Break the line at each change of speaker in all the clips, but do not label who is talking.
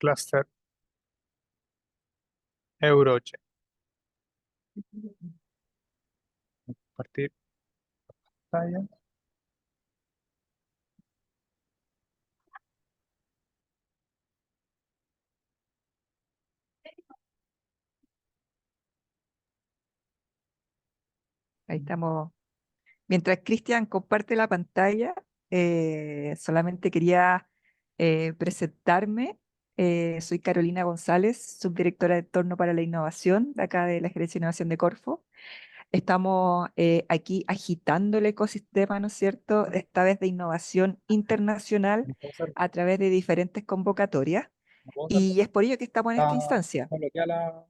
clúster Eurogia. Compartir pantalla.
Ahí estamos. Mientras Cristian comparte la pantalla, solamente quería presentarme. Soy Carolina González, subdirectora de Entorno para la Innovación, de acá de la Gerencia de Innovación de Corfo. Estamos aquí agitando el ecosistema, ¿no es cierto? Esta vez de innovación internacional
No puedo hacer-
a través de diferentes convocatorias.
no puedo hacer-
Y es por ello que estamos en esta
Está,
instancia.
está bloqueada la.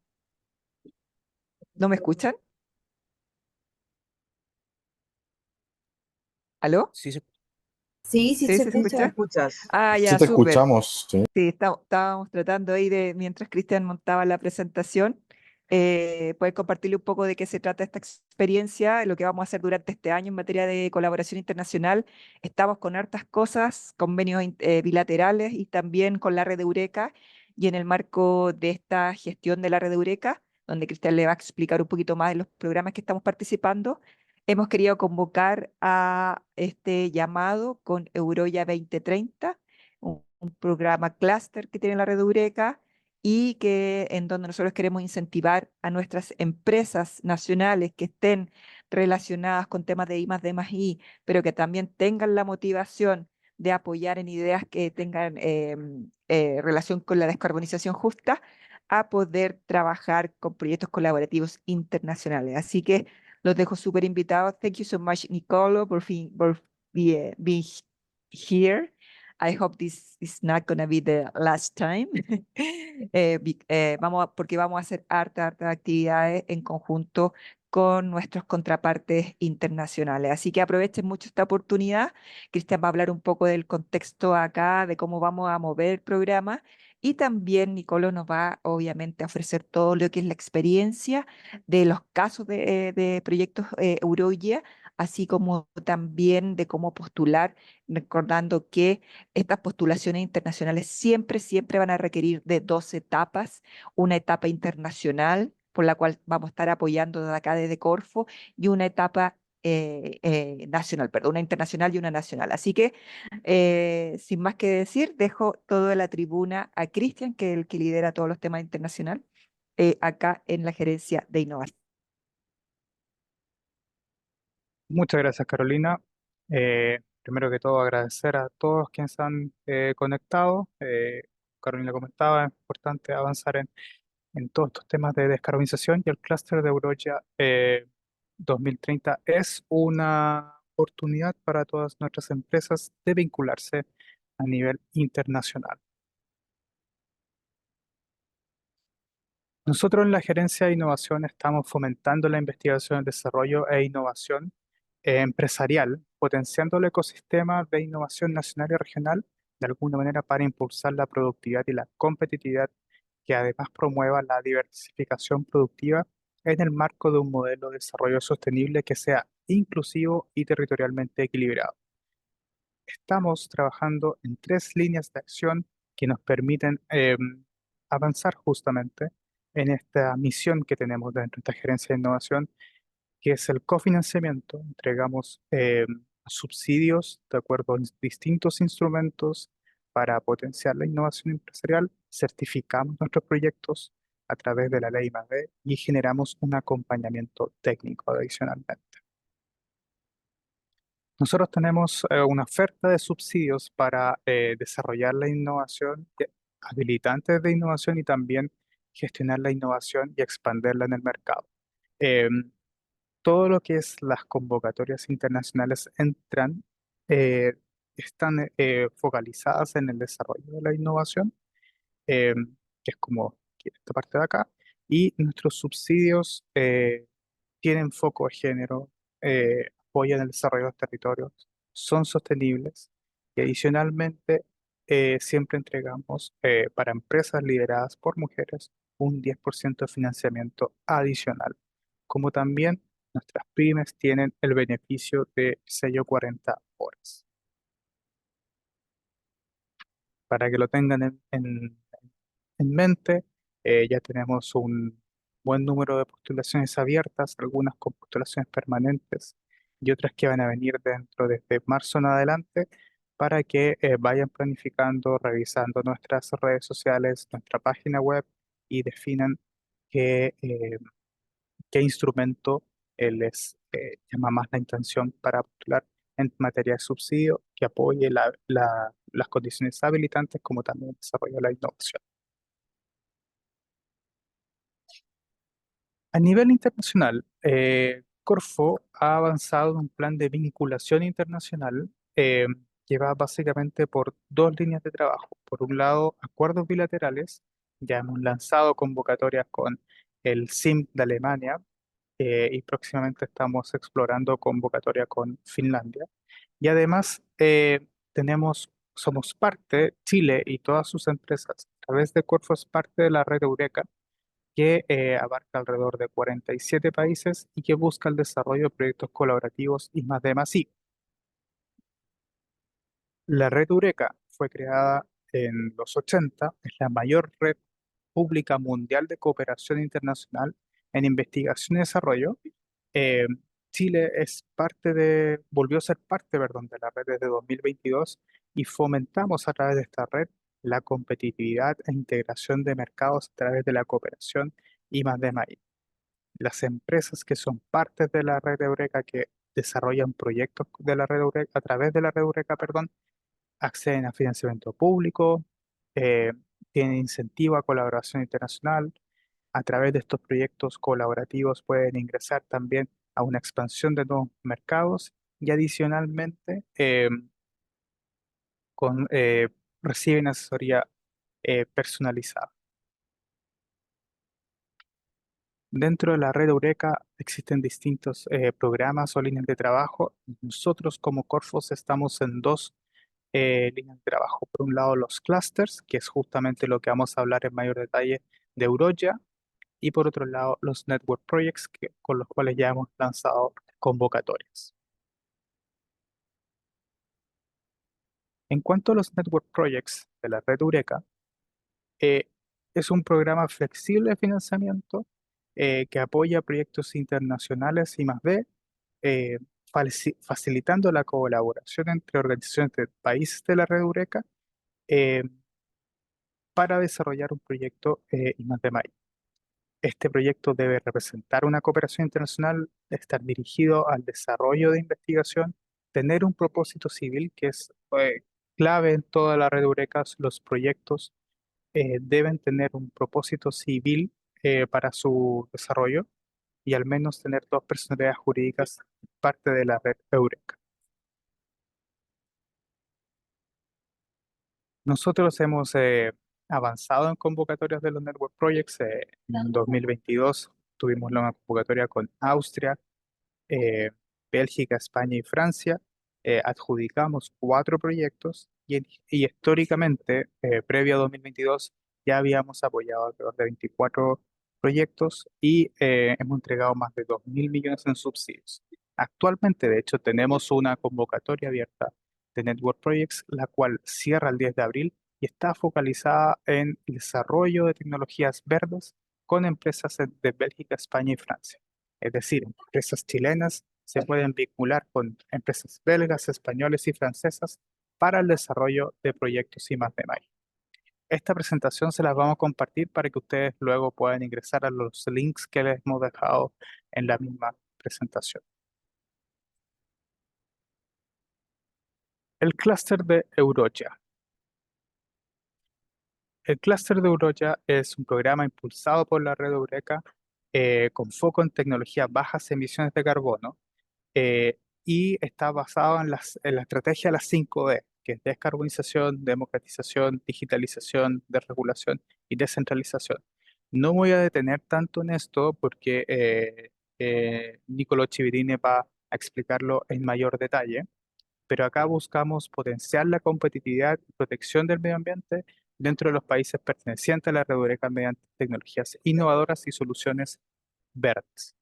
¿No me escuchan? ¿Aló?
Sí, sí.
Sí, sí
¿Sí
se
se
escucha.
escucha?
¿Escuchas?
Ah,
Sí
ya,
te
súper.
escuchamos, sí.
Sí, estábamos tratando ahí de, mientras Cristian montaba la presentación, poder compartirle un poco de qué se trata esta experiencia, lo que vamos a hacer durante este año en materia de colaboración internacional. Estamos con hartas cosas, convenios bilaterales y también con la red de Eureka. Y en el marco de esta gestión de la red de Eureka, donde Cristian le va a explicar un poquito más de los programas que estamos participando, hemos querido convocar a este llamado con Euroya 2030, un programa clúster que tiene la red Eureka y que en donde nosotros queremos incentivar a nuestras empresas nacionales que estén relacionadas con temas de I más D más I, pero que también tengan la motivación de apoyar en ideas que tengan relación con la descarbonización justa, a poder trabajar con proyectos colaborativos internacionales. Así que los dejo súper invitados. Thank you so much, Nicolo, being here. I hope this is not gonna be the last time. Porque vamos a hacer hartas actividades en conjunto con nuestros contrapartes internacionales. Así que aprovechen mucho esta oportunidad. Cristian va a hablar un poco del contexto acá, de cómo vamos a mover el programa. Y también Nicolo nos va, obviamente, a ofrecer todo lo que es la experiencia de los casos de proyectos Eurogia, así como también de cómo postular, recordando que estas postulaciones internacionales siempre van a requerir de dos etapas: una etapa internacional, por la cual vamos a estar apoyando desde acá desde Corfo, y una etapa nacional, perdón, una internacional y una nacional. Así que, sin más que decir, dejo toda la tribuna a Cristian, que es el que lidera todos los temas internacionales, acá en la gerencia de innovación.
Muchas gracias, Carolina. Primero que todo, agradecer a todos quienes han conectado. Carolina comentaba, es importante avanzar en todos estos temas de descarbonización y el clúster de Eurogia 2030 es una oportunidad para todas nuestras empresas de vincularse a nivel internacional. Nosotros en la Gerencia de Innovación estamos fomentando la investigación, el desarrollo e innovación empresarial, potenciando el ecosistema de innovación nacional y regional de alguna manera para impulsar la productividad y la competitividad, que además promueva la diversificación productiva en el marco de un modelo de desarrollo sostenible que sea inclusivo y territorialmente equilibrado. Estamos trabajando en tres líneas de acción que nos permiten avanzar justamente en esta misión que tenemos dentro de esta gerencia de innovación, que es el cofinanciamiento. Entregamos subsidios de acuerdo a distintos instrumentos para potenciar la innovación empresarial, certificamos nuestros proyectos a través de la ley I+D y generamos un acompañamiento técnico adicionalmente. Nosotros tenemos una oferta de subsidios para desarrollar la innovación, habilitantes de innovación y también gestionar la innovación y expandirla en el mercado. Em, Todo lo que es las convocatorias internacionales eh, están focalizadas en el desarrollo de la innovación, que es como esta parte de acá, y nuestros subsidios tienen foco de género, apoyan el desarrollo de los territorios, son sostenibles y adicionalmente siempre entregamos para empresas lideradas por mujeres un 10% de financiamiento adicional, como también nuestras pymes tienen el beneficio de sello 40 horas. Para que lo tengan en en mente. Ya tenemos un buen número de postulaciones abiertas, algunas con postulaciones permanentes y otras que van a venir dentro desde marzo en adelante para que vayan planificando, revisando nuestras redes sociales, nuestra página web y definan qué, qué instrumento les llama más la intención para postular en materia de subsidio que apoye las condiciones habilitantes como también el desarrollo de la innovación. A nivel internacional, Corfo ha avanzado en un plan de vinculación internacional que va básicamente por dos líneas de trabajo. Por un lado, acuerdos bilaterales. Ya hemos lanzado convocatorias con el SIM de Alemania y próximamente estamos explorando convocatoria con Finlandia. Y además somos parte, Chile y todas sus empresas, a través de Corfo es parte de la red Eureka que abarca alrededor de 47 países y que busca el desarrollo de proyectos colaborativos y más de más. La red Eureka fue creada en los 80, es la mayor red pública mundial de cooperación internacional en investigación y desarrollo. Eh, Chile volvió a ser parte, perdón, de la red desde 2022 y fomentamos a través de esta red la competitividad e integración de mercados a través de la cooperación y más de más. Las empresas que son partes de la red Eureka, que desarrollan proyectos de la red Eureka, a través de la red Eureka, perdón, acceden a financiamiento público, eh, tienen incentivo a colaboración internacional. A través de estos proyectos colaborativos pueden ingresar también a una expansión de nuevos mercados y adicionalmente con, reciben asesoría personalizada. Dentro de la red Eureka existen distintos programas o líneas de trabajo. Nosotros como Corfos estamos en dos líneas de trabajo. Por un lado, los clusters, que es justamente lo que vamos a hablar en mayor detalle de Eurogia, y por otro lado, los network projects, con los cuales ya hemos lanzado convocatorias. En cuanto a los network projects de la red Eureka, eh, es un programa flexible de financiamiento que apoya proyectos internacionales y más B, eh, facilitando la colaboración entre organizaciones de países de la red Eureka eh, para desarrollar un proyecto y más de maíz. Este proyecto debe representar una cooperación internacional, estar dirigido al desarrollo de investigación, tener un propósito civil que es clave en toda la red Eureka. Los proyectos deben tener un propósito civil para su desarrollo y al menos tener dos personalidades jurídicas parte de la red Eureka. Nosotros hemos avanzado en convocatorias de los Network Projects. En 2022 tuvimos la convocatoria con Austria, eh, Bélgica, España y Francia. Adjudicamos cuatro proyectos y históricamente, previo a 2022, ya habíamos apoyado alrededor de 24 proyectos y hemos entregado más de 2.000 millones en subsidios. Actualmente, de hecho, tenemos una convocatoria abierta de Network Projects, la cual cierra el 10 de abril y está focalizada en el desarrollo de tecnologías verdes con empresas de Bélgica, España y Francia. Es decir, empresas chilenas se pueden vincular con empresas belgas, españoles y francesas para el desarrollo de proyectos y más de más. Esta presentación se las vamos a compartir para que ustedes luego puedan ingresar a los links que les hemos dejado en la misma presentación. El clúster de Eurogia. El clúster de Eurogia es un programa impulsado por la red Eureka con foco en tecnologías bajas emisiones de carbono y está basado en la estrategia de las 5D, que es descarbonización, democratización, digitalización, desregulación y descentralización. No me voy a detener tanto en esto porque Nicolò Cividini va a explicarlo en mayor detalle, pero acá buscamos potenciar la competitividad y protección del medio ambiente dentro de los países pertenecientes a la red Eureka mediante tecnologías innovadoras y soluciones verdes.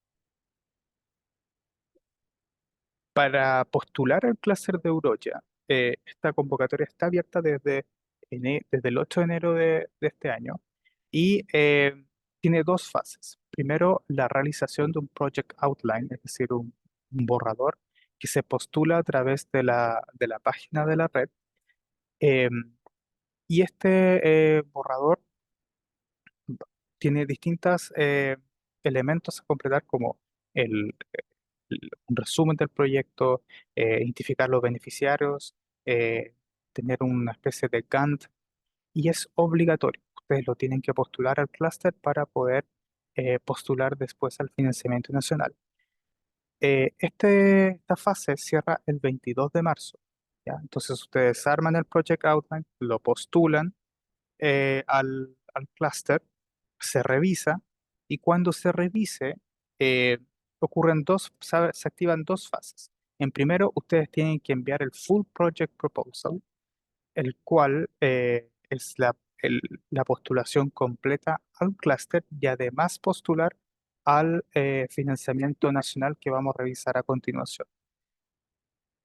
Para postular al clúster de Eurogia, esta convocatoria está abierta desde el 8 de enero de este año. y tiene dos fases. Primero, la realización de un project outline, es decir, un borrador que se postula a través de la página de la red. eh, y este borrador tiene distintos elementos a completar como un resumen del proyecto, identificar los beneficiarios, tener una especie de Gantt, y es obligatorio. Ustedes lo tienen que postular al clúster para poder postular después al financiamiento nacional. Esta fase cierra el 22 de marzo. ¿Ya? Entonces ustedes arman el Project Outline, lo postulan al clúster, se revisa y cuando se revise eh, se activan dos fases. En primero, ustedes tienen que enviar el Full Project Proposal, el cual es la postulación completa al clúster y además postular al financiamiento nacional que vamos a revisar a continuación.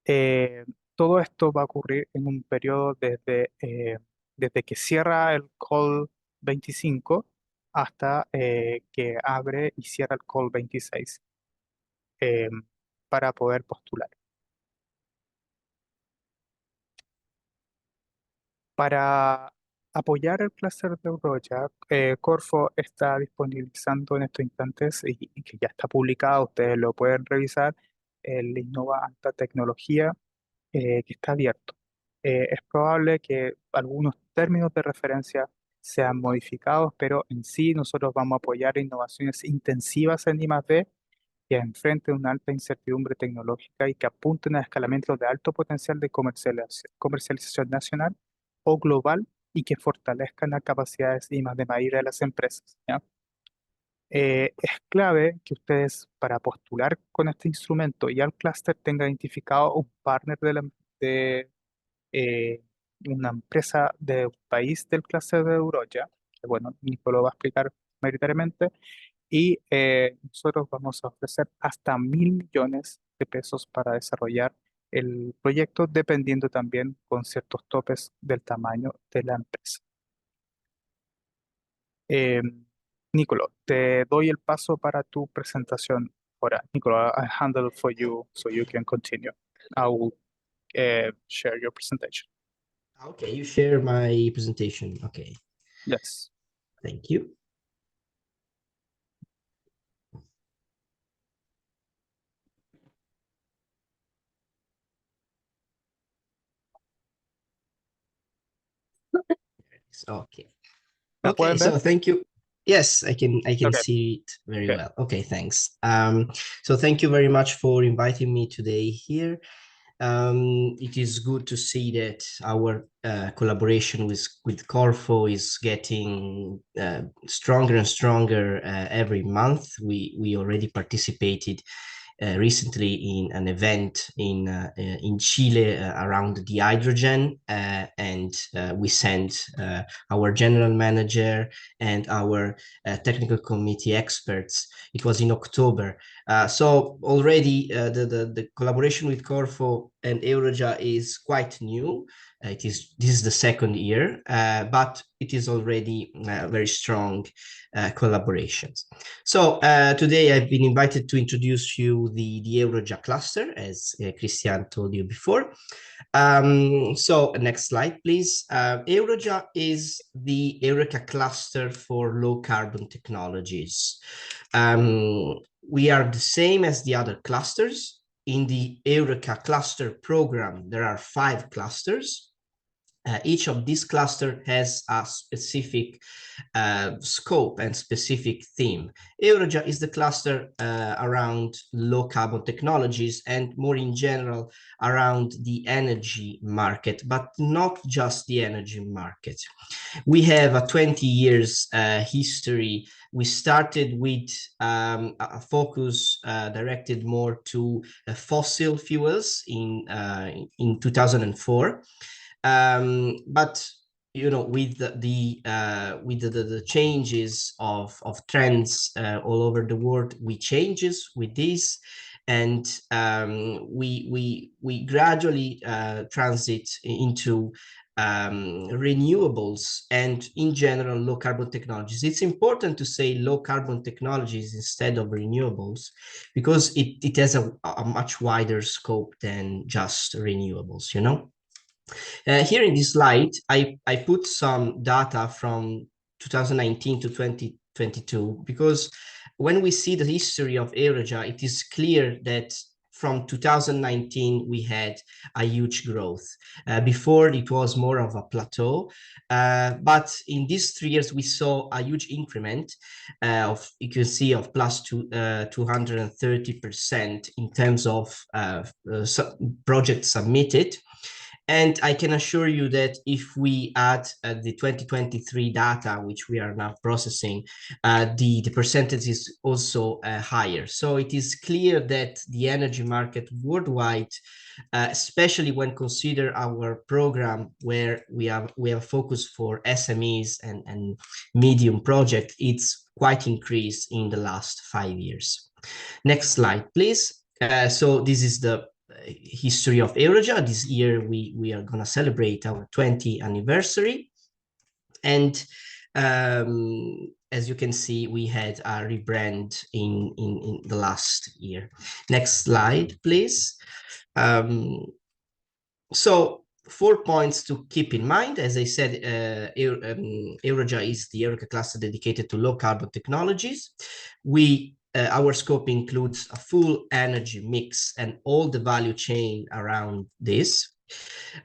Eh, Todo esto va a ocurrir en un periodo desde que cierra el call 25 hasta que abre y cierra el call 26 eh, para poder postular. Para apoyar el clúster de Eurogia, Corfo está disponibilizando en estos instantes y que ya está publicado, ustedes lo pueden revisar, el Innova Alta Tecnología que está abierto. Es probable que algunos términos de referencia sean modificados, pero en sí nosotros vamos a apoyar innovaciones intensivas en I+D que enfrenten una alta incertidumbre tecnológica y que apunten a escalamientos de alto potencial de comercialización nacional o global y que fortalezcan las capacidades I+D de las empresas, ¿ya? Es clave que ustedes para postular con este instrumento y al clúster tengan identificado un partner de eh, una empresa de un país del clúster de Eurogia, que bueno, Nico lo va a explicar mayoritariamente, y nosotros vamos a ofrecer hasta 1.000 millones de pesos para desarrollar el proyecto, dependiendo también con ciertos topes del tamaño de la empresa. Eh, Nicolo, te doy el paso para tu presentación ahora. Nicolo, I handle for you so you can continue. I will share your presentation.
Okay, you share my presentation. Okay,
Yes.
thank you. Okay.
¿Me
Okay,
pueden ver?
so thank you. Yes, I can
Okay,
see it very
okay.
well. Okay, thanks. So thank you very much for inviting me today here. It is good to see that our collaboration with Corfo is getting stronger and stronger every month. We already participated recently in an event in Chile around the hydrogen, and we sent our general manager and our technical committee experts. It was in October. So already the collaboration with Corfo and Eurogia is quite new. This is the second year, but it is already very strong collaborations. So today I've been invited to introduce you the Eurogia cluster, as Christian told you before. So next slide, please. Eurogia is the Eureka cluster for low carbon technologies. We are the same as the other clusters. In the Eureka cluster program, there are 5 clusters. Each of these clusters has a specific scope and specific theme. Eurogia is the cluster around low carbon technologies and more in general around the energy market, but not just the energy market. We have a 20 years history. We started with a focus directed more to fossil fuels in 2004. But you know, with the changes of trends all over the world, we changes with this, and we gradually transit into renewables and in general low carbon technologies. It's important to say low carbon technologies instead of renewables because it has a much wider scope than just renewables, you know. Here in this slide, I put some data from 2019 to 2022 because when we see the history of Eurogia, it is clear that from 2019, we had a huge growth. Before, it was more of a plateau. But in these 3 years, we saw a huge increment of, you can see, of plus 230% in terms of projects submitted. And I can assure you that if we add the 2023 data, which we are now processing, the percentage is also higher. So it is clear that the energy market worldwide, especially when consider our program where we have focus for SMEs and medium project, it's quite increased in the last 5 years. Next slide, please. So this is the history of Eurogia. This year we are going to celebrate our 20th anniversary, and as you can see, we had a rebrand in the last year. Next slide, please. So 4 points to keep in mind. As I said, Eurogia is the Eurogia cluster dedicated to low carbon technologies. Our scope includes a full energy mix and all the value chain around this.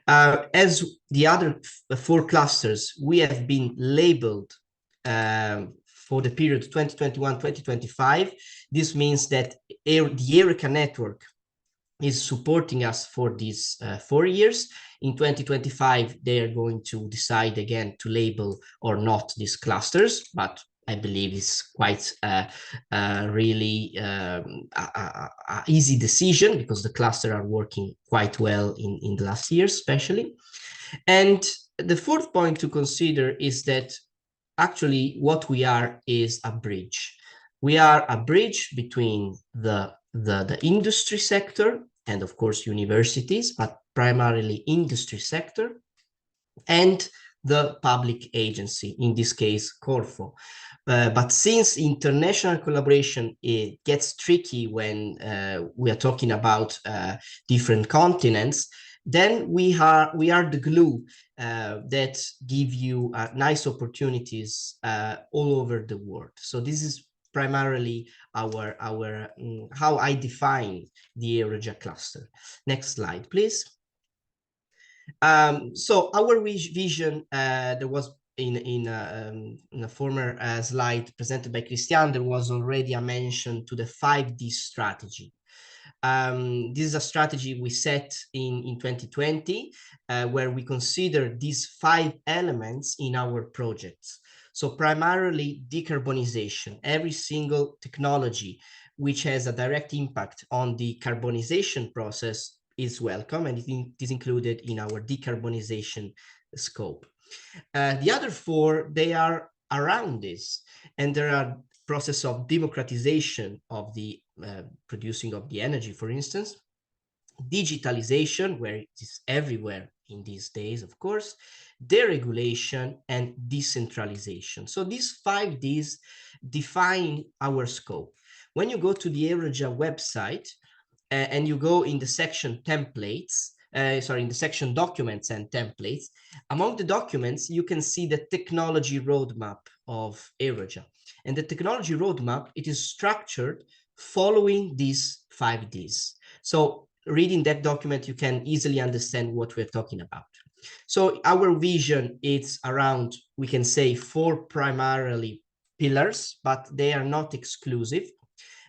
As the other 4 clusters, we have been labeled for the period 2021-2025. This means that the Eureka network is supporting us for these 4 years. In 2025, they are going to decide again to label or not these clusters, but I believe it's quite really a easy decision because the cluster are working quite well in the last years, especially. And the 4th point to consider is that actually what we are is a bridge. We are a bridge between the industry sector and of course universities, but primarily industry sector, and the public agency, in this case, Corfo. But since international collaboration, it gets tricky when we are talking about different continents, then we are the glue that give you nice opportunities all over the world. So this is primarily our how I define the Eurogia cluster. Next slide, please. So our vision, there was in a former slide presented by Christian, there was already a mention to the 5D strategy. This is a strategy we set in 2020, where we consider these 5 elements in our projects. So primarily decarbonization, every single technology which has a direct impact on the carbonization process is welcome, and it is included in our decarbonization scope. The other 4, they are around this, and there are process of democratization of the producing of the energy, for instance, digitalization, where it is everywhere in these days, of course, deregulation, and decentralization. So these 5 Ds define our scope. When you go to the Eurogia website and you go in the section templates, in the section documents and templates, among the documents, you can see the technology roadmap of Eurogia. And the technology roadmap, it is structured following these 5 Ds. So reading that document, you can easily understand what we're talking about. So our vision is around, we can say, 4 primarily pillars, but they are not exclusive.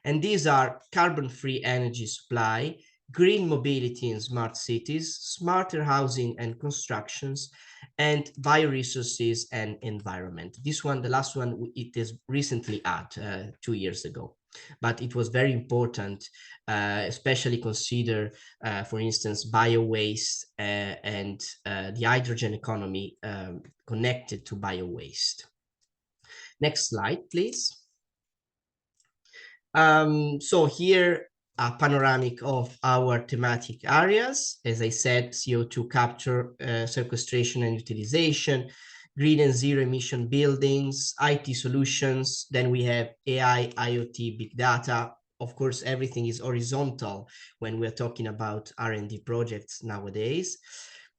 And these are carbon-free energy supply, green mobility in smart cities, smarter housing and constructions, and bioresources and environment. This one, the last one, it is recently added 2 years ago, but it was very important, especially consider, for instance, bio-waste and the hydrogen economy connected to bio-waste. Next slide, please. So here a panoramic of our thematic areas. As I said, CO2 capture, sequestration and utilization, green and zero emission buildings, IT solutions. Then we have AI, IoT, big data. Of course, everything is horizontal when we're talking about R&D projects nowadays.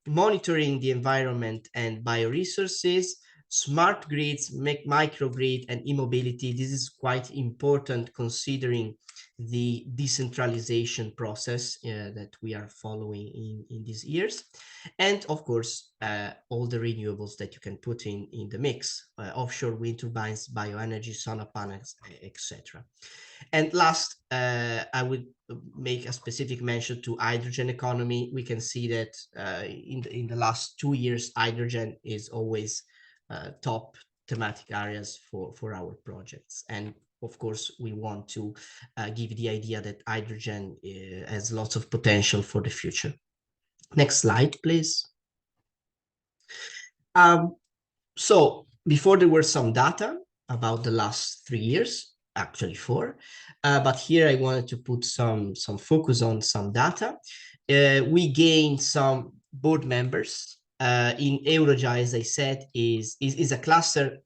Monitoring the environment and bioresources, smart grids, microgrid, and e-mobility. This is quite important considering the decentralization process that we are following in these years. And of course, all the renewables that you can put in the mix, offshore wind turbines, bioenergy, solar panels, etc. And last, I would make a specific mention to hydrogen economy. We can see that in the last 2 years, hydrogen is always top thematic areas for our projects. And of course, we want to give the idea that hydrogen has lots of potential for the future. Next slide, please. So before there were some data about the last 3 years, actually 4, but here I wanted to put some focus on some data. We gained some board members. In Eurogia, as I said, is a cluster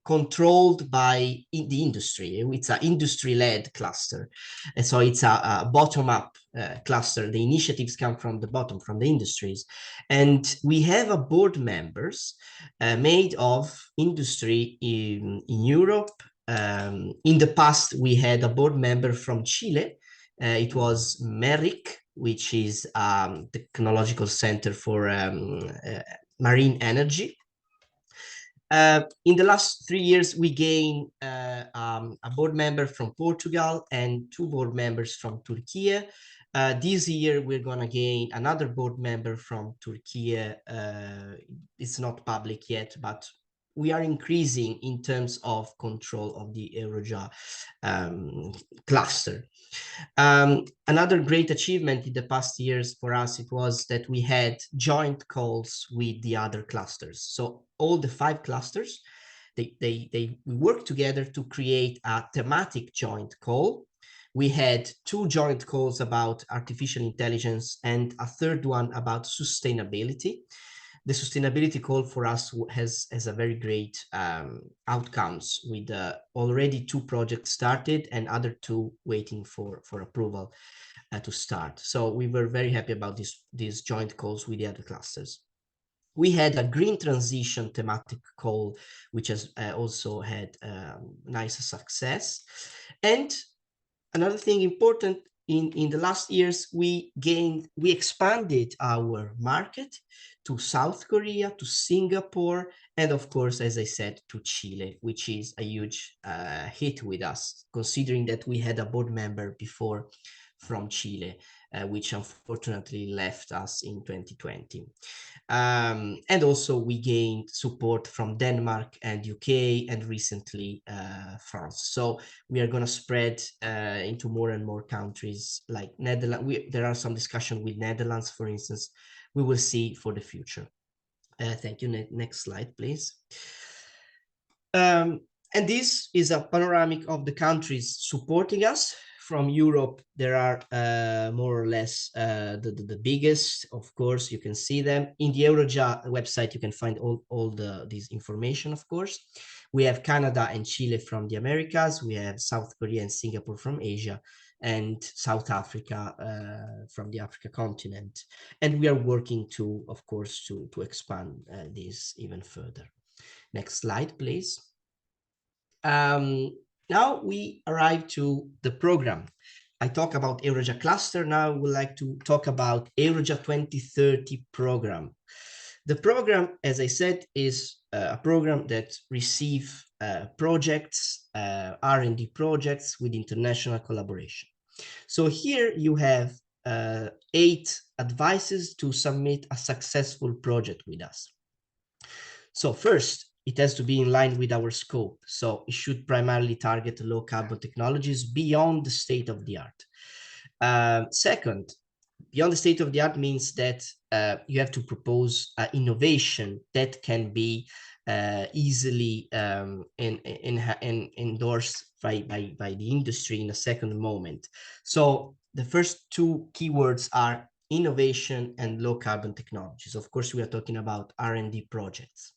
controlled by the industry. It's an industry-led cluster. And so it's a bottom-up cluster. The initiatives come from the bottom, from the industries. And we have a board members made of industry in Europe. In the past, we had a board member from Chile. It was MERIC, which is technological center for marine energy. In the last 3 years, we gained a board member from Portugal and 2 board members from Turkey. This year, we're going to gain another board member from Turkey. It's not public yet, but we are increasing in terms of control of the Eurogia cluster. Another great achievement in the past years for us, it was that we had joint calls with the other clusters. So all the 5 clusters, we worked together to create a thematic joint call. We had 2 joint calls about artificial intelligence and a third one about sustainability. The sustainability call for us has a very great outcomes with already 2 projects started and other 2 waiting for approval to start. So we were very happy about these joint calls with the other clusters. We had a green transition thematic call, which has also had nice success. And another thing important, in the last years, we expanded our market to South Korea, to Singapore, and of course, as I said, to Chile, which is a huge hit with us, considering that we had a board member before from Chile, which unfortunately left us in 2020. And also we gained support from Denmark and UK and recently France. So we are going to spread into more and more countries like Netherlands. There are some discussion with Netherlands, for instance. We will see for the future. Thank you. Next slide, please. And this is a panoramic of the countries supporting us. From Europe, there are more or less the biggest. Of course, you can see them. In the Eurogia website, you can find all this information, of course. We have Canada and Chile from the Americas. We have South Korea and Singapore from Asia, and South Africa from the Africa continent. And we are working to, of course, to expand this even further. Next slide, please. Now we arrive to the program. I talk about Eurogia cluster. Now I would like to talk about Eurogia 2030 program. The program, as I said, is a program that receives projects, R&D projects with international collaboration. So here you have 8 advices to submit a successful project with us. So first, it has to be in line with our scope. So it should primarily target low carbon technologies beyond the state of the art. Second, beyond the state of the art means that you have to propose innovation that can be easily endorsed by the industry in a second moment. So the first two keywords are innovation and low carbon technologies. Of course, we are talking about R&D projects.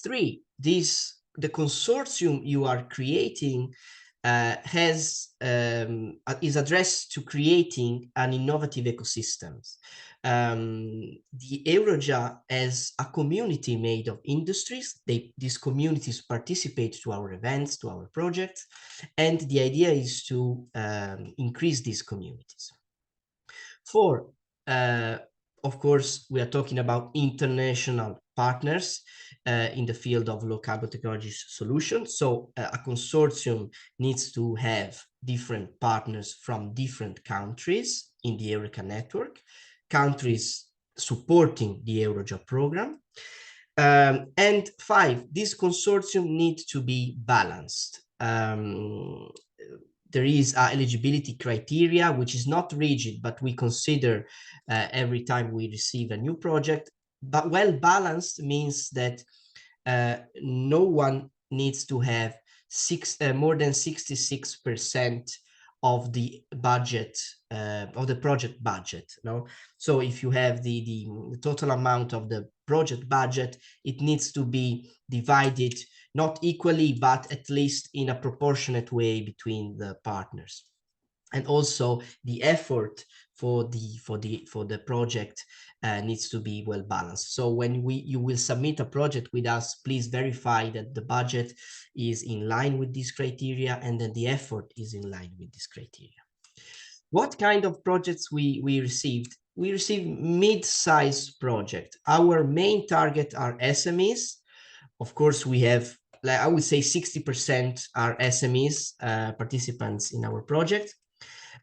Three, the consortium you are creating is addressed to creating an innovative ecosystems. The Eurogia as a community made of industries. These communities participate to our events, to our projects, and the idea is to increase these communities. Four, of course, we are talking about international partners in the field of low carbon technology solutions. So a consortium needs to have different partners from different countries in the Eureka network, countries supporting the Eurogia program. And five, this consortium needs to be balanced. There is eligibility criteria, which is not rigid, but we consider every time we receive a new project. But well-balanced means that no one needs to have more than 66% of the budget, of the project budget. No? So if you have the total amount of the project budget, it needs to be divided not equally, but at least in a proportionate way between the partners. And also the effort for the project needs to be well balanced. So when you will submit a project with us, please verify that the budget is in line with these criteria and that the effort is in line with this criteria. What kind of projects we received? We received mid-size projects. Our main target are SMEs. Of course, we have, like I would say, 60% are SMEs participants in our project.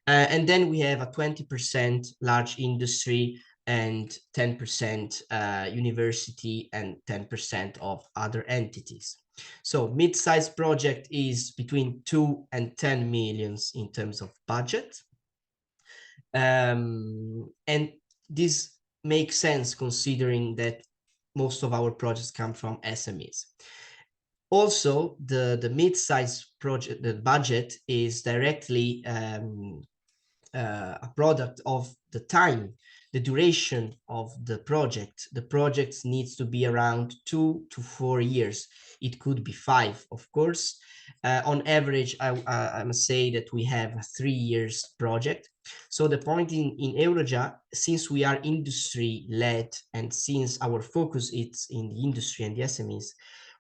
And then we have a 20% large industry and 10% university and 10% of other entities. So mid-sized project is between 2 and 10 millions in terms of budget. And this makes sense considering that most of our projects come from SMEs. Also, the mid-size project, the budget is directly a product of the time, the duration of the project. The project needs to be around 2 to 4 years. It could be 5, of course. On average, I must say that we have a 3 years project. So the point in Eurogia, since we are industry-led and since our focus is in the industry and the SMEs,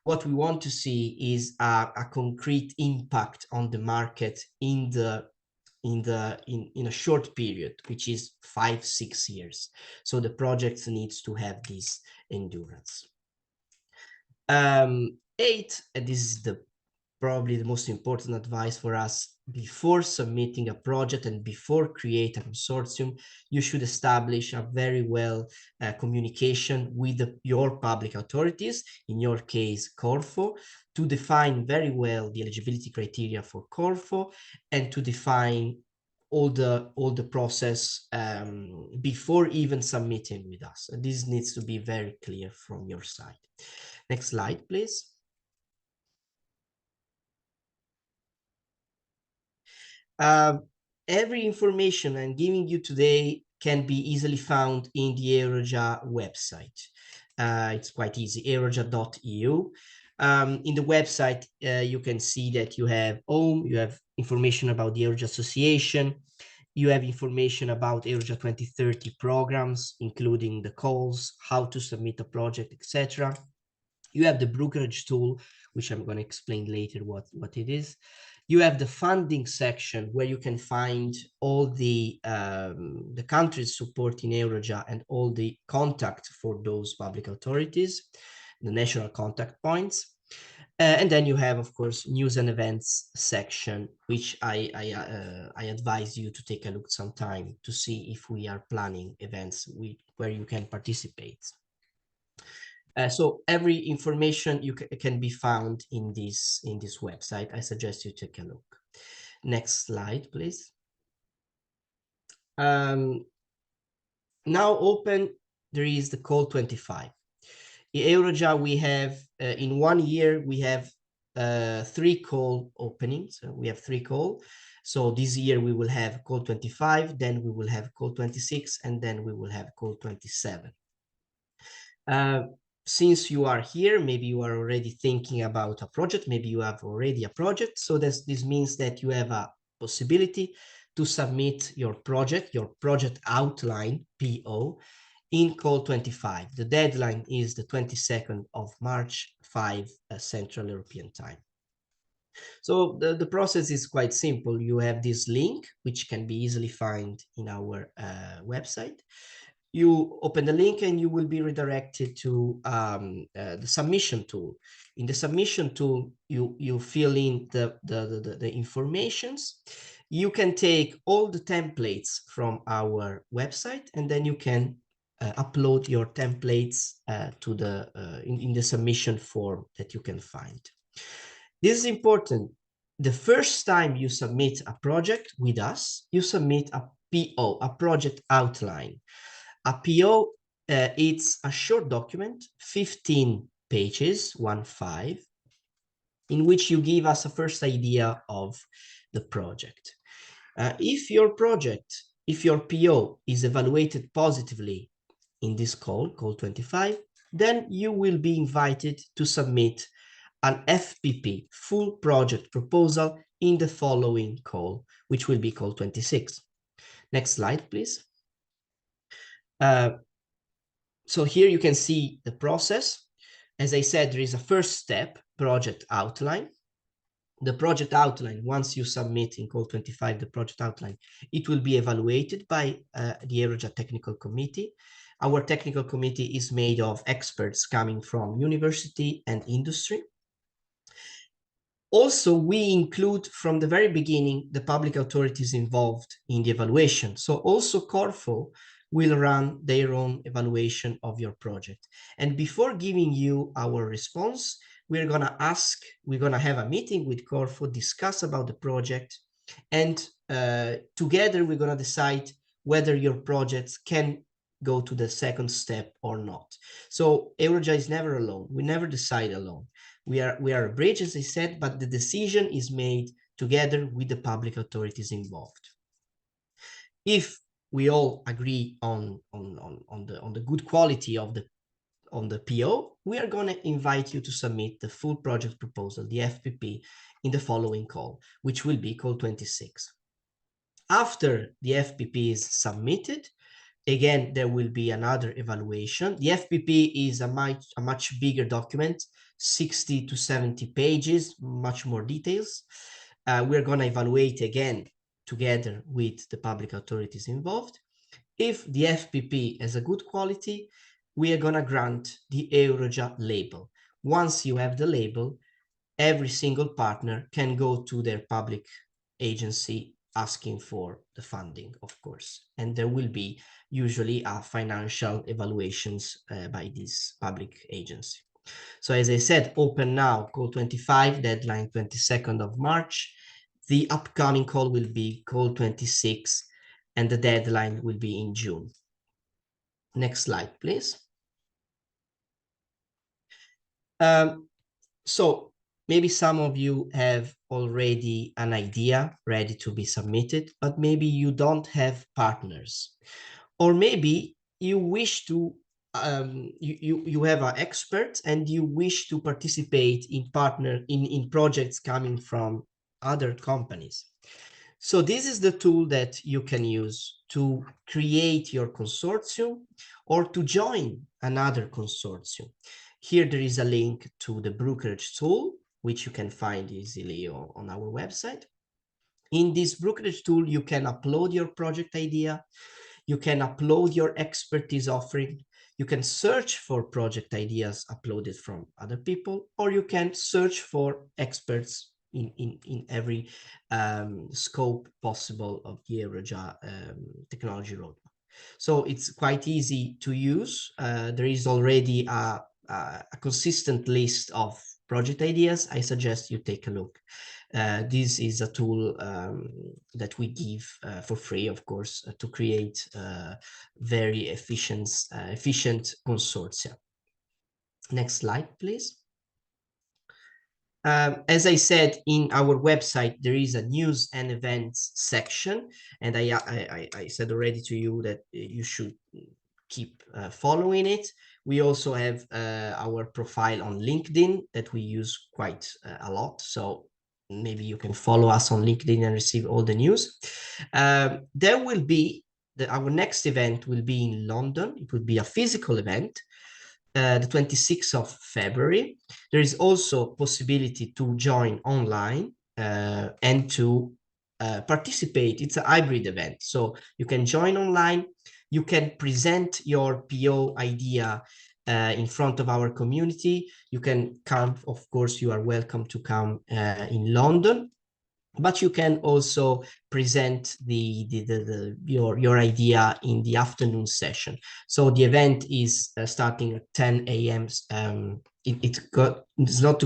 what we want to see is a concrete impact on the market in a short period, which is 5-6 years. So the project needs to have this endurance. 8, and this is probably the most important advice for us: before submitting a project and before create a consortium, you should establish a very well communication with your public authorities, in your case, Corfo, to define very well the eligibility criteria for Corfo and to define all the process before even submitting with us. And this needs to be very clear from your side. Next slide, please. Every information I'm giving you today can be easily found in the Eurogia website. It's quite easy, eurogia.eu. In the website, you can see that you have home, you have information about the Eurogia Association, you have information about Eurogia 2030 programs, including the calls, how to submit a project, etc. You have the brokerage tool, which I'm going to explain later what it is. You have the funding section where you can find all the countries supporting Eurogia and all the contacts for those public authorities, the national contact points. And then you have, of course, news and events section, which I advise you to take a look sometime to see if we are planning events where you can participate. So every information can be found in this website. I suggest you take a look. Next slide, please. Now open, there is the call 25. In Eurogia, we have, in 1 year, we have 3 call openings. So we have 3 calls. So this year we will have call 25, then we will have call 26, and then we will have call 27. Since you are here, maybe you are already thinking about a project, maybe you have already a project. So this means that you have a possibility to submit your project outline, PO, in call 25. The deadline is the 22nd of March, 5 Central European Time. So the process is quite simple. You have this link, which can be easily found in our website. You open the link and you will be redirected to the submission tool. In the submission tool, you fill in the informations. You can take all the templates from our website, and then you can upload your templates to in the submission form that you can find. This is important. The first time you submit a project with us, you submit a PO, a project outline. A PO, it's a short document, 15 pages, 1-5, in which you give us a first idea of the project. If your PO is evaluated positively in this call 25, then you will be invited to submit an FPP, full project proposal, in the following call, which will be call 26. Next slide, please. So here you can see the process. As I said, there is a first step, project outline. The project outline, once you submit in call 25, the project outline, it will be evaluated by the Eurogia Technical Committee. Our technical committee is made of experts coming from university and industry. Also, we include from the very beginning the public authorities involved in the evaluation. So also Corfo will run their own evaluation of your project. And before giving you our response, we're going to have a meeting with Corfo, discuss about the project, and together we're going to decide whether your projects can go to the second step or not. So Eurogia is never alone. We never decide alone. We are a bridge, as I said, but the decision is made together with the public authorities involved. If we all agree on the good quality of the PO, we are going to invite you to submit the full project proposal, the FPP, in the following call, which will be call 26. After the FPP is submitted, again, there will be another evaluation. The FPP is a much bigger document, 60 to 70 pages, much more details. We're going to evaluate again together with the public authorities involved. If the FPP has a good quality, we are going to grant the Eurogia label. Once you have the label, every single partner can go to their public agency asking for the funding, of course. And there will be usually financial evaluations by this public agency. So as I said, open now, call 25, deadline 22nd of March. The upcoming call will be call 26, and the deadline will be in June. Next slide, please. So maybe some of you have already an idea ready to be submitted, but maybe you don't have partners. Or maybe you wish to, you have an expert and you wish to participate in projects coming from other companies. So this is the tool that you can use to create your consortium or to join another consortium. Here there is a link to the brokerage tool, which you can find easily on our website. In this brokerage tool, you can upload your project idea, you can upload your expertise offering, you can search for project ideas uploaded from other people, or you can search for experts in every scope possible of the Eurogia technology roadmap. So it's quite easy to use. There is already a consistent list of project ideas. I suggest you take a look. This is a tool that we give for free, of course, to create very efficient consortia. Next slide, please. As I said, in our website, there is a news and events section. And I said already to you that you should keep following it. We also have our profile on LinkedIn that we use quite a lot. So maybe you can follow us on LinkedIn and receive all the news. There will be, our next event will be in London. It will be a physical event. The 26th of February. There is also possibility to join online and to participate. It's a hybrid event. So you can join online, you can present your PO idea in front of our community. You can come, of course, you are welcome to come in London. But you can also present your idea in the afternoon session. So the event is starting at 10 a.m. It's not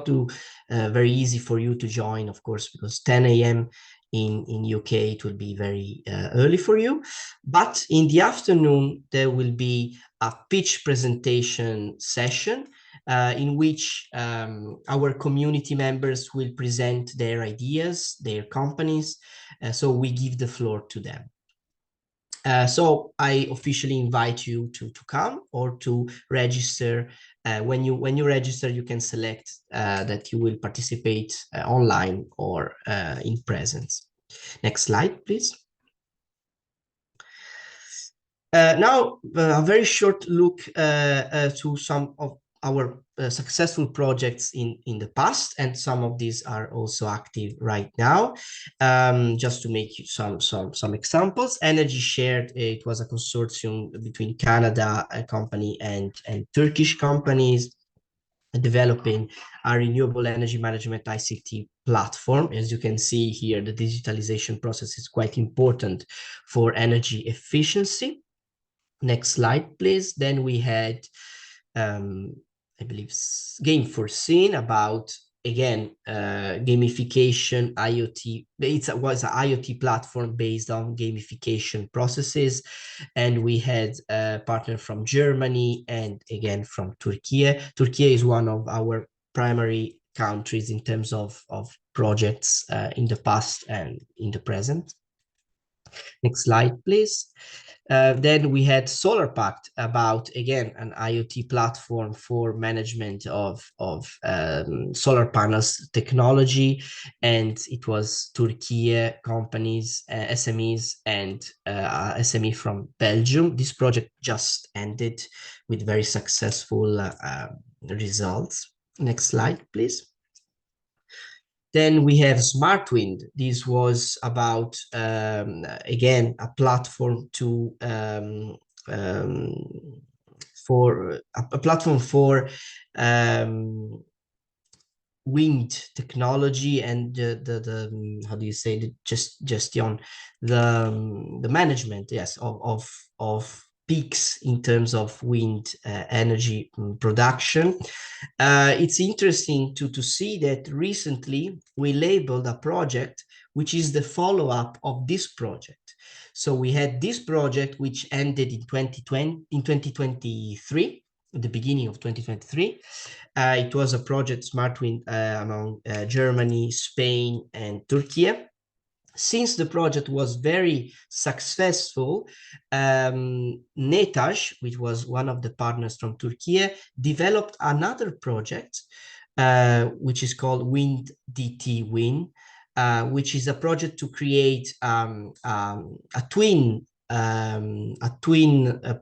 too very easy for you to join, of course, because 10 a.m. in UK it will be very early for you. But in the afternoon there will be a pitch presentation session in which our community members will present their ideas, their companies. So we give the floor to them. So I officially invite you to come or to register. When you register, you can select that you will participate online or in presence. Next slide, please. Now, a very short look to some of our successful projects in the past, and some of these are also active right now. Just to make you some examples, Energy Shared, it was a consortium between Canada a company and Turkish companies developing a renewable energy management ICT platform. As you can see here, the digitalization process is quite important for energy efficiency. Next slide, please. Then we had, I believe, Game Foreseen about, again, gamification, IoT. It was an IoT platform based on gamification processes. And we had a partner from Germany and again from Turkey. Turkey is one of our primary countries in terms of projects in the past and in the present. Next slide, please. Then we had Solar Pact about, again, an IoT platform for management of solar panels technology. And it was Turkey companies, SMEs, and SME from Belgium. This project just ended with very successful results. Next slide, please. Then we have SmartWind. This was about, again, a platform to for a platform for wind technology and the how do you say, the gestion, the management, yes, of peaks in terms of wind energy production. It's interesting to see that recently we labeled a project which is the follow-up of this project. So we had this project which ended in 2023, at the beginning of 2023. It was a project SmartWind among Germany, Spain, and Turkey. Since the project was very successful, Netash, which was one of the partners from Turkey, developed another project, which is called Wind DT Win, which is a project to create a twin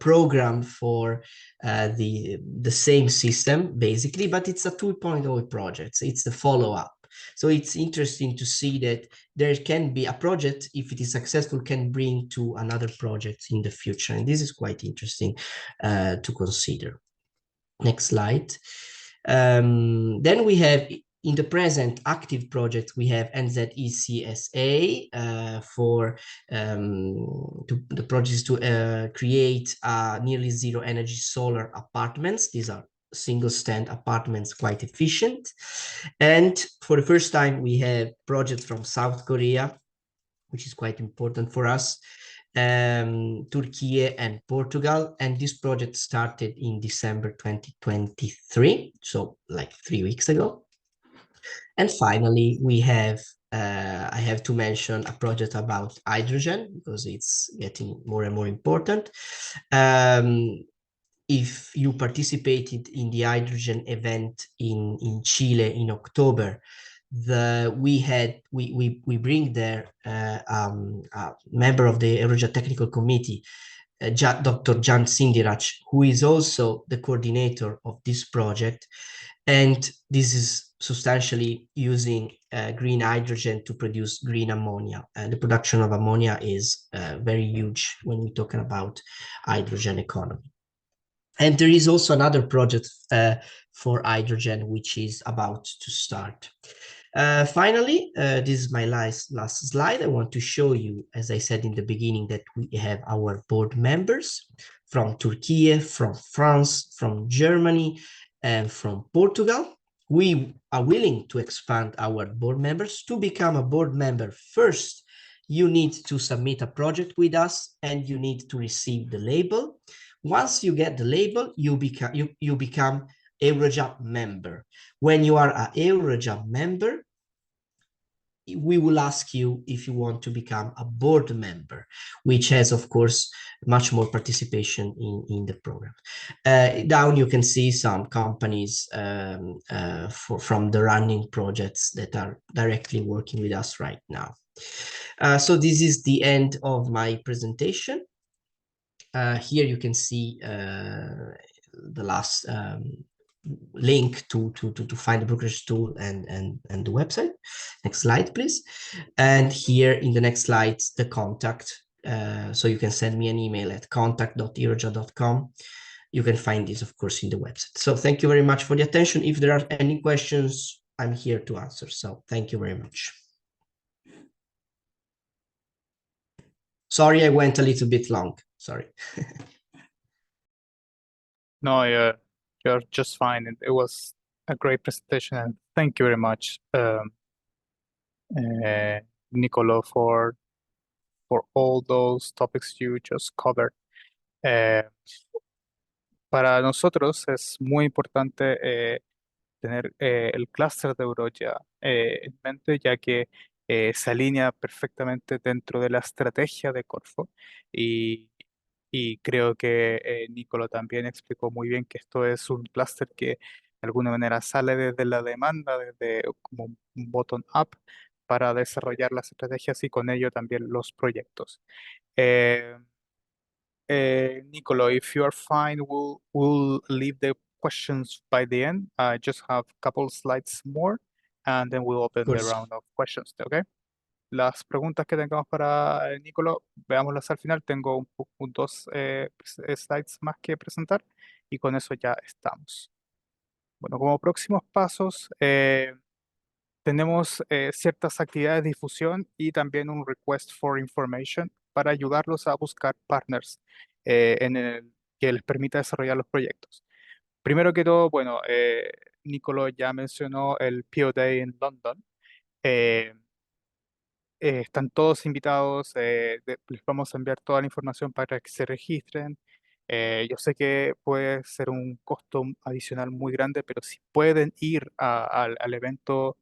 program for the same system, basically, but it's a 2.0 project. It's the follow-up. So it's interesting to see that there can be a project, if it is successful, can bring to another project in the future. And this is quite interesting to consider. Next slide. Then we have, in the present active project, we have NZECSA for the project is to create nearly zero energy solar apartments. These are single stand apartments, quite efficient. And for the first time, we have projects from South Korea, which is quite important for us, Turkey and Portugal. And this project started in December 2023, so like 3 weeks ago. And finally, we have, I have to mention a project about hydrogen because it's getting more and more important. If you participated in the hydrogen event in Chile in October, we bring there a member of the Eurogia Technical Committee, Dr. Jan Sindirac, who is also the coordinator of this project. And this is substantially using green hydrogen to produce green ammonia. The production of ammonia is very huge when we're talking about hydrogen economy. And there is also another project for hydrogen, which is about to start. Finally, this is my last slide. I want to show you, as I said in the beginning, that we have our board members from Turkey, from France, from Germany, and from Portugal. We are willing to expand our board members. To become a board member, first, you need to submit a project with us and you need to receive the label. Once you get the label, you become Eurogia member. When you are an Eurogia member, we will ask you if you want to become a board member, which has, of course, much more participation in the program. Down you can see some companies from the running projects that are directly working with us right now. So this is the end of my presentation. Here you can see the last link to find the brokerage tool and the website. Next slide, please. And here in the next slides, the contact. So you can send me an email at contact.eurogia.com. You can find this, of course, in the website. So thank you very much for the attention. If there are any questions, I'm here to answer. So thank you very much. Sorry, I went a little bit long. Sorry.
No, you're just fine. It was a great presentation, and thank you very much, Nicolo, for all those topics you just covered. Para nosotros es muy importante tener el clúster de Eurogia en mente, ya que se alinea perfectamente dentro de la estrategia de Corfo y, y creo que Nicolo también explicó muy bien que esto es un clúster que de alguna manera sale desde la demanda, desde como un bottom-up para desarrollar las estrategias y con ello también los proyectos. Nicolo, if you are fine, we'll leave the questions by the end. I just have a couple slides more, and then we'll open the round of questions, okay? Las preguntas que tengamos para Nicolo, veámoslas al final. Tengo dos slides más que presentar y con eso ya estamos. Bueno, como próximos pasos, tenemos ciertas actividades de difusión y también un request for information para ayudarlos a buscar partners que les permita desarrollar los proyectos. Primero que todo, bueno, Nicolo ya mencionó el PO Day en London. Están todos invitados, les vamos a enviar toda la información para que se registren. Yo sé que puede ser un costo adicional muy grande, pero si pueden ir al evento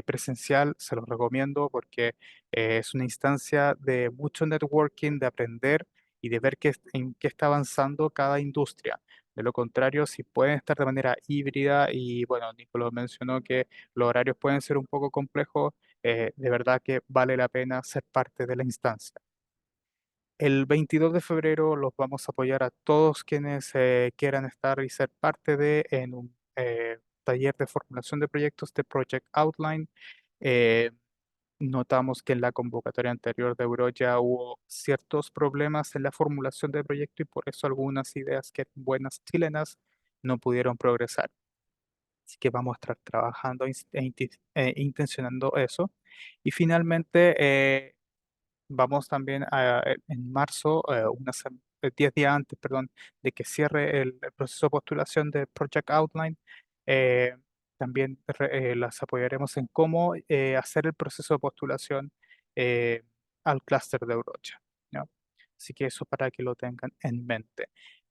presencial, se los recomiendo porque es una instancia de mucho networking, de aprender y de ver en qué está avanzando cada industria. De lo contrario, si pueden estar de manera híbrida y bueno, Nicolás mencionó que los horarios pueden ser un poco complejos, de verdad que vale la pena ser parte de la instancia. El 22 de febrero los vamos a apoyar a todos quienes quieran estar y ser parte en un taller de formulación de proyectos de Project Outline. Notamos que en la convocatoria anterior de Eurogia hubo ciertos problemas en la formulación del proyecto y por eso algunas ideas que eran buenas chilenas no pudieron progresar. Así que vamos a estar trabajando intencionando eso. Y finalmente, vamos también en marzo, 10 días antes, perdón, de que cierre el proceso de postulación de Project Outline, eh, también las apoyaremos en cómo hacer el proceso de postulación al clúster de Eurogia, ¿no? Así que eso para que lo tengan en mente.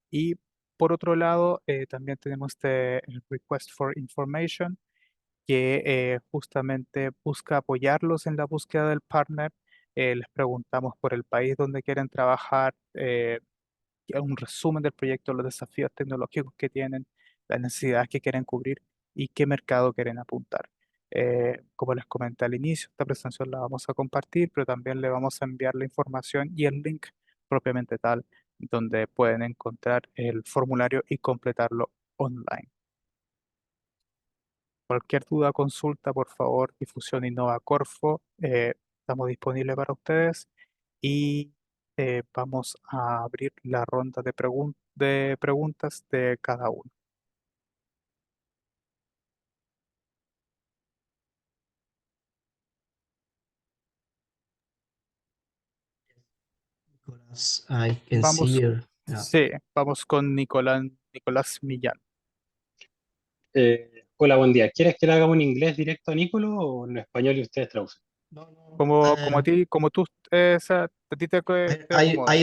Y por otro lado, también tenemos el Request for Information. que justamente busca apoyarlos en la búsqueda del partner. Les preguntamos por el país donde quieren trabajar, un resumen del proyecto, los desafíos tecnológicos que tienen, las necesidades que quieren cubrir y qué mercado quieren apuntar. Como les comenté al inicio, esta presentación la vamos a compartir, pero también le vamos a enviar la información y el link propiamente tal, donde pueden encontrar el formulario y completarlo online. Cualquier duda, consulta, por favor, difusión Innova Corfo. Estamos disponibles para ustedes y vamos a abrir la ronda de preguntas de cada uno.
Nicolas, I can see
Vamos,
here. Yeah.
sí, vamos con Nicolás Millán.
Hola, buen día. ¿Quieres que le hagamos en inglés directo a Nicolò o en español y ustedes traducen?
No, no.
Como tú, a ti te acomoda.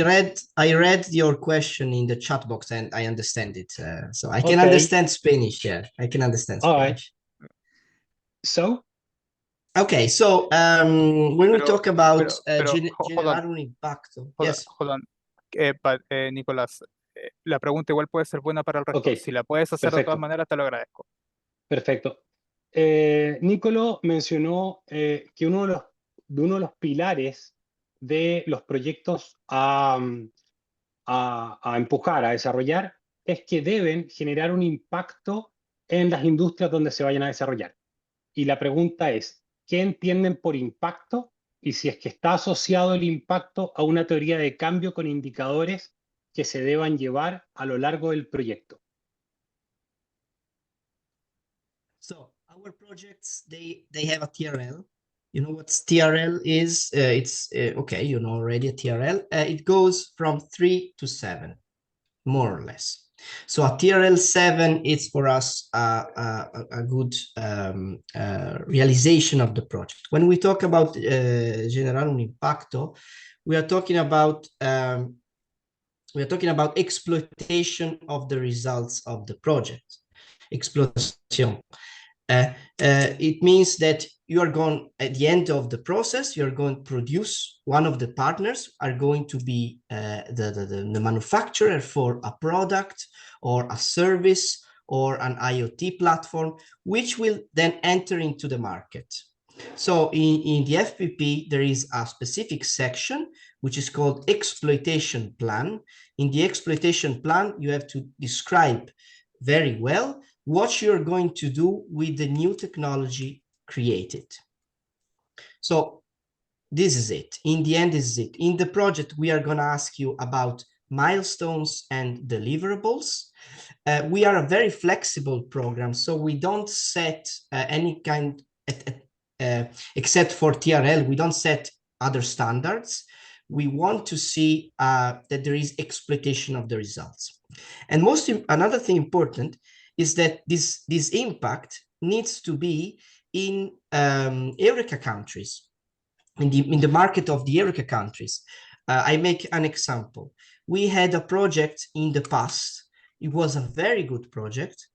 I read your question in the chat box and I understand it. So I can
Okay,
understand Spanish. Yeah, I can understand
all right.
Spanish.
So,
Okay, so when we talk about
Hold on,
generar un impacto, yes.
hold on. Nicolás, la pregunta igual puede ser buena para el resto.
ok,
Si la puedes hacer de todas
perfecto,
maneras, te lo agradezco.
perfecto. Nicolò mencionó que uno de los pilares de los proyectos a empujar, a desarrollar, es que deben generar un impacto en las industrias donde se vayan a desarrollar. Y la pregunta es, ¿qué entienden por impacto? Y si es que está asociado el impacto a una teoría de cambio con indicadores que se deban llevar a lo largo del proyecto.
So our projects, they have a TRL. You know what TRL is? It's okay, you know already a TRL. It goes from 3 to 7, more or less. So a TRL 7 is for us a good realization of the project. When we talk about generar un impacto, we are talking about exploitation of the results of the project. Exploitation. It means that you are going, at the end of the process, you're going to produce, one of the partners are going to be the manufacturer for a product or a service or an IoT platform, which will then enter into the market. So in the FPP, there is a specific section which is called exploitation plan. In the exploitation plan, you have to describe very well what you're going to do with the new technology created. So this is it. In the end, this is it. In the project, we are going to ask you about milestones and deliverables. We are a very flexible program, so we don't set any kind, except for TRL, we don't set other standards. We want to see that there is exploitation of the results. And another thing important is that this impact needs to be in Eureka countries, in the market of the Eureka countries. I make an example. We had a project in the past. It was a very good project,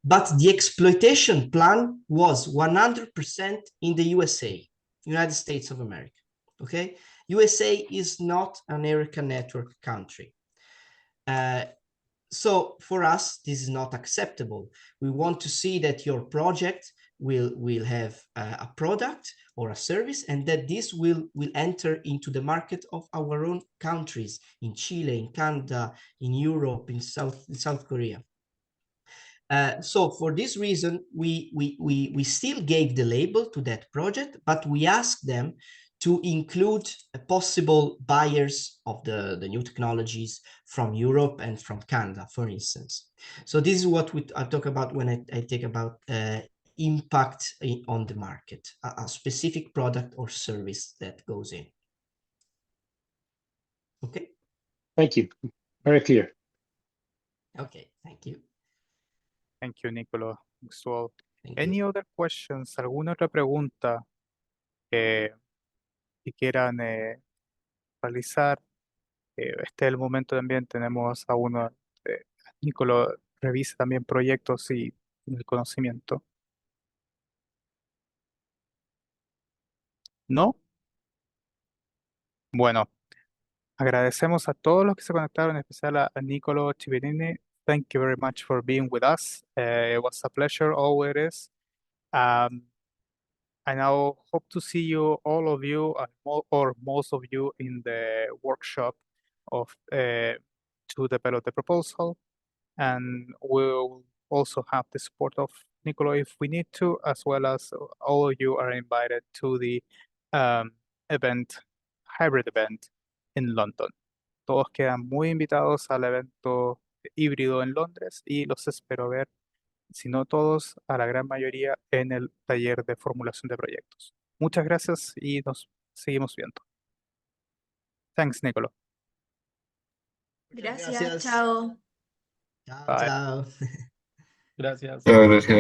but the exploitation plan was 100% in the USA, United States of America. Okay, USA is not an Eureka network country. So for us, this is not acceptable. We want to see that your project will have a product or a service, and that this will enter into the market of our own countries, in Chile, in Canada, in Europe, in South Korea. So for this reason, we still gave the label to that project, but we asked them to include possible buyers of the new technologies from Europe and from Canada, for instance. So this is what I talk about when I talk about impact on the market, a specific product or service that goes in. Okay.
Thank you. Very clear.
Okay, thank you.
Thank you, Nicolás. So,
Thank
any
you.
other questions? ¿Alguna otra pregunta que quieran realizar? Este es el momento también, tenemos a uno, Nicolás revisa también proyectos y el conocimiento. ¿No? Bueno, agradecemos a todos los que se conectaron, en especial a Nicolo Civerini. Thank you very much for being with us. It was a pleasure, always. Um, I now hope to see you, all of you, or most of you, in the workshop of to develop the proposal, and we'll also have the support of Nicolo if we need to, as well as all of you are invited to the um, hybrid event in London. Todos quedan muy invitados al evento híbrido en Londres y los espero ver, si no todos, a la gran mayoría, en el taller de formulación de proyectos. Muchas gracias y nos seguimos viendo. Thanks, Nicolo.
Muchas
Gracias,
gracias.
chao.
Chao,
Bye.
chao.
Gracias.
Muchas gracias.